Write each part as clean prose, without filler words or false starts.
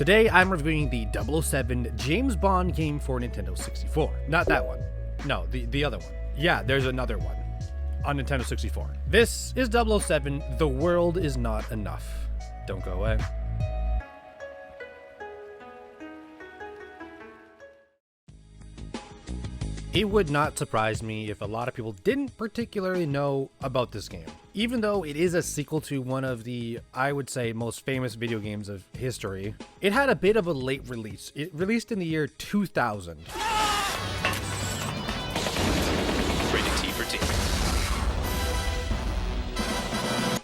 Today I'm reviewing the 007 James Bond game for Nintendo 64. Not that one. No, the other one. Yeah, there's another one on Nintendo 64. This is 007 The World Is Not Enough. Don't go away. It would not surprise me if a lot of people didn't particularly know about this game. Even though it is a sequel to one of the, I would say, most famous video games of history, it had a bit of a late release. It released in the year 2000. Rated T for T.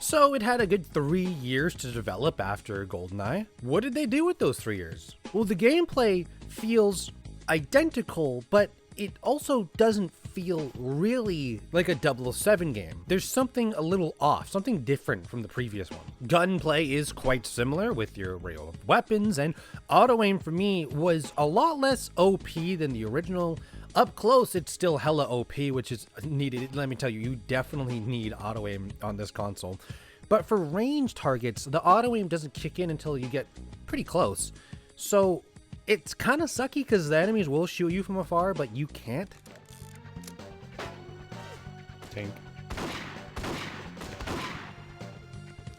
So it had a good 3 years to develop after GoldenEye. What did they do with those 3 years? Well, the gameplay feels identical, but it also doesn't feel really like a 007 game. There's something a little off, something different from the previous one. Gunplay is quite similar with your array of weapons, and auto-aim for me was a lot less OP than the original. Up close, it's still hella OP, which is needed. Let me tell you, you definitely need auto-aim on this console. But for range targets, the auto-aim doesn't kick in until you get pretty close. So it's kind of sucky because the enemies will shoot you from afar, but you can't. Tink.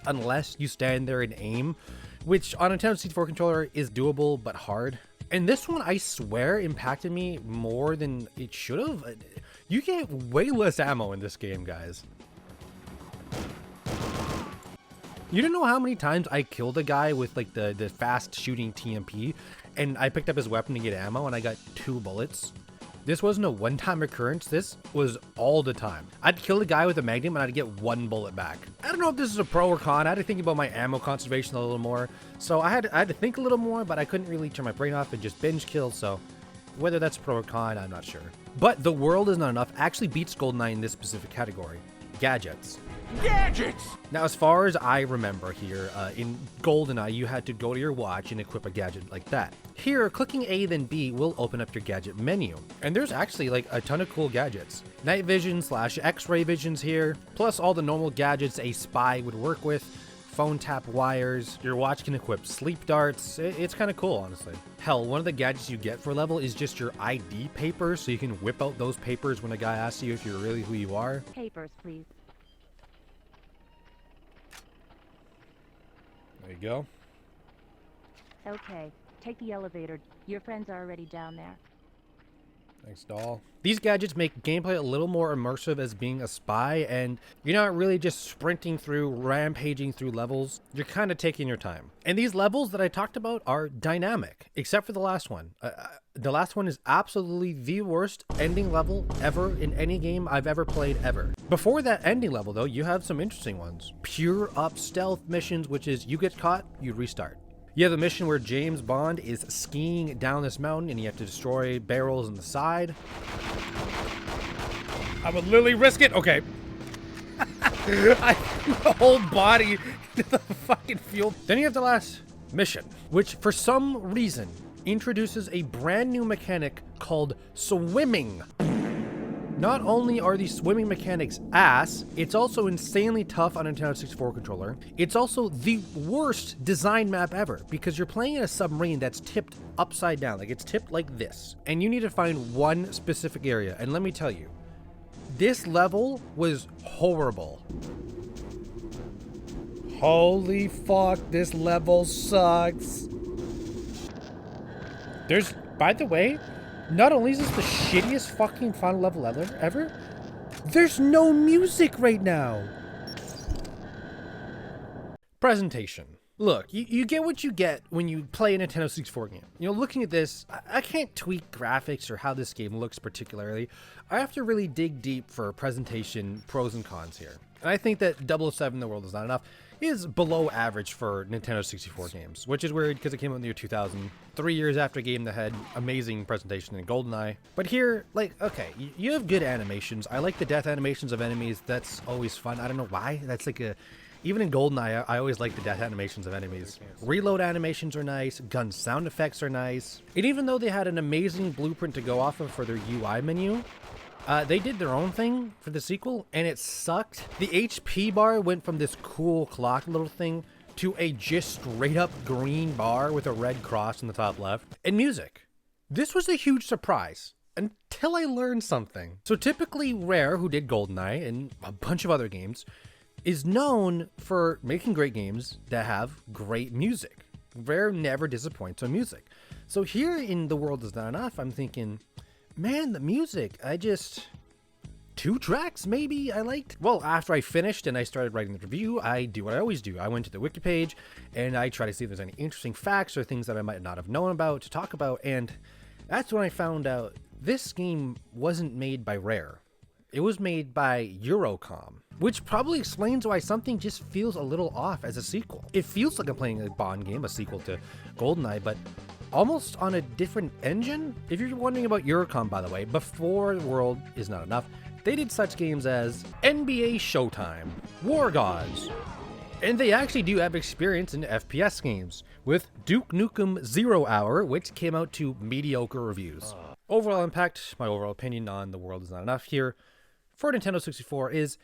Unless you stand there and aim, which on a Nintendo 64 controller is doable, but hard. And this one, I swear, impacted me more than it should have. You get way less ammo in this game, guys. You don't know how many times I killed a guy with like the fast shooting TMP, and I picked up his weapon to get ammo and I got 2 bullets. This wasn't a one-time occurrence, this was all the time. I'd kill a guy with a magnum and I'd get 1 bullet back. I don't know if this is a pro or con. I had to think about my ammo conservation a little more. So I had to think a little more, but I couldn't really turn my brain off and just binge kill, so whether that's pro or con, I'm not sure. But The World Is Not Enough actually beats GoldenEye in this specific category. Gadgets. Gadgets! Now, as far as I remember here, in GoldenEye, you had to go to your watch and equip a gadget like that. Here, clicking A then B will open up your gadget menu. And there's actually like a ton of cool gadgets. Night vision / X-ray visions here, plus all the normal gadgets a spy would work with. Phone tap wires, your watch can equip sleep darts. It's kind of cool, honestly. Hell, one of the gadgets you get for a level is just your ID papers, so you can whip out those papers when a guy asks you if you're really who you are. Papers, please. There you go. Okay, take the elevator. Your friends are already down there. Thanks, doll. These gadgets make gameplay a little more immersive as being a spy, and you're not really just sprinting through, rampaging through levels. You're kind of taking your time. And these levels that I talked about are dynamic, except for the last one. The last one is absolutely the worst ending level ever in any game I've ever played ever. Before that ending level, though, you have some interesting ones. Pure up stealth missions, which is you get caught, you restart. You have a mission where James Bond is skiing down this mountain and you have to destroy barrels in the side. I would literally risk it. Okay. I the whole body into the fucking fuel. Then you have the last mission, which for some reason introduces a brand new mechanic called swimming. Not only are these swimming mechanics ass, it's also insanely tough on a Nintendo 64 controller. It's also the worst design map ever because you're playing in a submarine that's tipped upside down, like it's tipped like this. And you need to find one specific area. And let me tell you, this level was horrible. Holy fuck, this level sucks. There's, by the way, not only is this the shittiest fucking final level ever, there's no music right now. Presentation. Look, you get what you get when you play a Nintendo 64 game. You know, looking at this, I can't tweak graphics or how this game looks particularly. I have to really dig deep for presentation pros and cons here. And I think that 007 The World Is Not Enough is below average for Nintendo 64 games, which is weird because it came out in the year 2000, 3 years after a game that had amazing presentation in GoldenEye. But here, like, okay, you have good animations. I like the death animations of enemies. That's always fun. I don't know why. That's like a... Even in GoldenEye, I always like the death animations of enemies. Reload animations are nice. Gun sound effects are nice. And even though they had an amazing blueprint to go off of for their UI menu, they did their own thing for the sequel, and it sucked. The HP bar went from this cool clock little thing to a just straight up green bar with a red cross in the top left, and music. This was a huge surprise until I learned something. So typically Rare, who did GoldenEye and a bunch of other games, is known for making great games that have great music. Rare never disappoints on music. So here in The World Is Not Enough, I'm thinking, man, the music, 2 tracks maybe I liked. Well, after I finished and I started writing the review, I do what I always do. I went to the wiki page and I try to see if there's any interesting facts or things that I might not have known about to talk about. And that's when I found out this game wasn't made by Rare. It was made by Eurocom, which probably explains why something just feels a little off as a sequel. It feels like I'm playing a Bond game, a sequel to GoldenEye, but almost on a different engine. If you're wondering about Eurocom, by the way, before The World Is Not Enough, they did such games as NBA Showtime, War Gods, and they actually do have experience in FPS games, with Duke Nukem 0 Hour, which came out to mediocre reviews. Overall impact, my overall opinion on The World Is Not Enough here for Nintendo 64 is,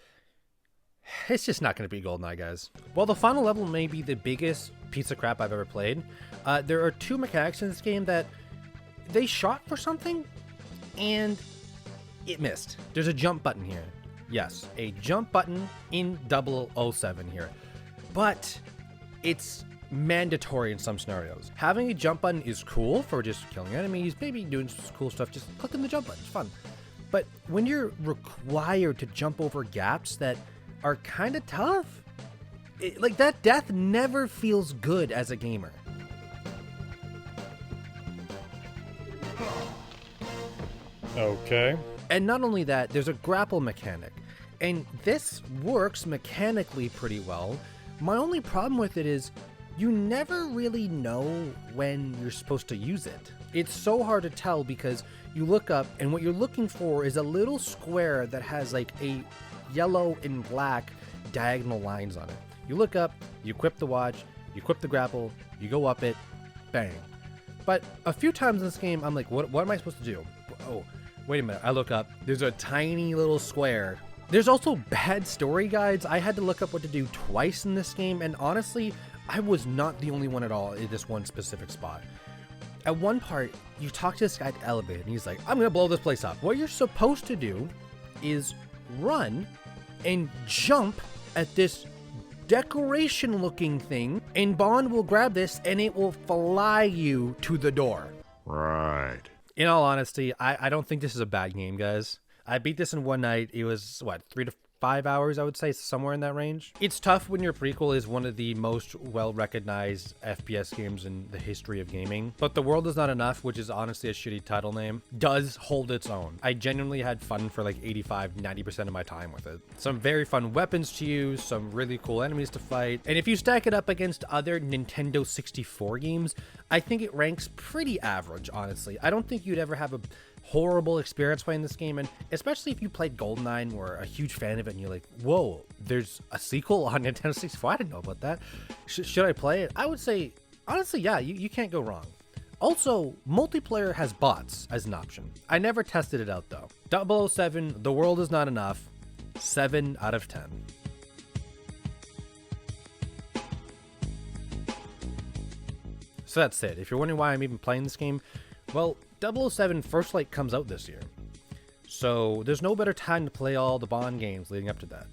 it's just not going to be GoldenEye, guys. While the final level may be the biggest piece of crap I've ever played, there are 2 mechanics in this game that they shot for something, and it missed. There's a jump button here. Yes, a jump button in 007 here. But it's mandatory in some scenarios. Having a jump button is cool for just killing enemies, maybe doing some cool stuff, just clicking the jump button, it's fun. But when you're required to jump over gaps that are kind of tough, like that death never feels good as a gamer. Okay. And not only that, there's a grapple mechanic, and this works mechanically pretty well. My only problem with it is you never really know when you're supposed to use it. It's so hard to tell because you look up and what you're looking for is a little square that has like a yellow and black diagonal lines on it. You look up, you equip the watch, you equip the grapple, you go up it, bang. But a few times in this game, I'm like, what am I supposed to do? Oh, wait a minute. I look up, there's a tiny little square. There's also bad story guides. I had to look up what to do twice in this game, and honestly, I was not the only one at all in this one specific spot. At one part, you talk to this guy at the elevator, and he's like, I'm gonna blow this place up. What you're supposed to do is run and jump at this decoration looking thing, and Bond will grab this and it will fly you to the door. Right. In all honesty, I don't think this is a bad game, guys. I beat this in one night. It was, what, 3 to 5 hours, I would say, somewhere in that range. It's tough when your prequel is one of the most well-recognized FPS games in the history of gaming. But The World Is Not Enough, which is honestly a shitty title name, does hold its own. I genuinely had fun for like 85-90% of my time with it. Some very fun weapons to use, some really cool enemies to fight. And if you stack it up against other Nintendo 64 games, I think it ranks pretty average, honestly. I don't think you'd ever have a horrible experience playing this game, and especially if you played GoldenEye and were a huge fan of it and you're like, whoa, there's a sequel on Nintendo 64, I didn't know about that. Should I play it? I would say, honestly, yeah, you can't go wrong. Also, multiplayer has bots as an option. I never tested it out though. 007, The World Is Not Enough, 7 out of 10. So that's it. If you're wondering why I'm even playing this game, well, 007 First Light comes out this year, so there's no better time to play all the Bond games leading up to that.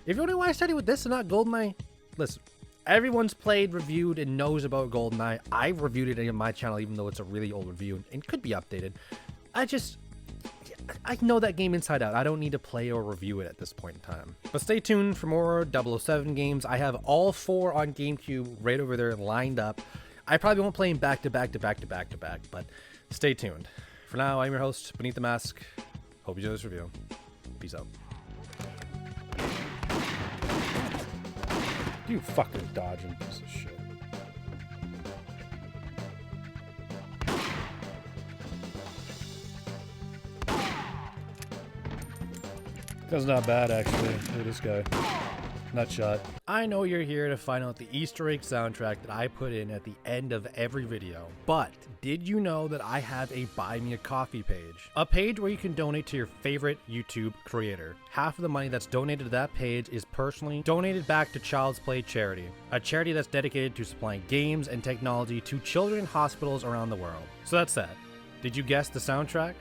If you're wondering why I started with this and not GoldenEye, listen, everyone's played, reviewed, and knows about GoldenEye. I've reviewed it on my channel, even though it's a really old review and could be updated. I know that game inside out. I don't need to play or review it at this point in time. But stay tuned for more 007 games. I have all 4 on GameCube right over there lined up. I probably won't play them back to back, but stay tuned. For now, I'm your host, Beneath the Mask. Hope you enjoy this review. Peace out. You fucking dodging piece of shit. That's not bad, actually. Look at this guy. Nutshot. I know you're here to find out the Easter egg soundtrack that I put in at the end of every video, but did you know that I have a Buy Me a Coffee page? A page where you can donate to your favorite YouTube creator. Half of the money that's donated to that page is personally donated back to Child's Play Charity, a charity that's dedicated to supplying games and technology to children in hospitals around the world. So that's that. Did you guess the soundtrack?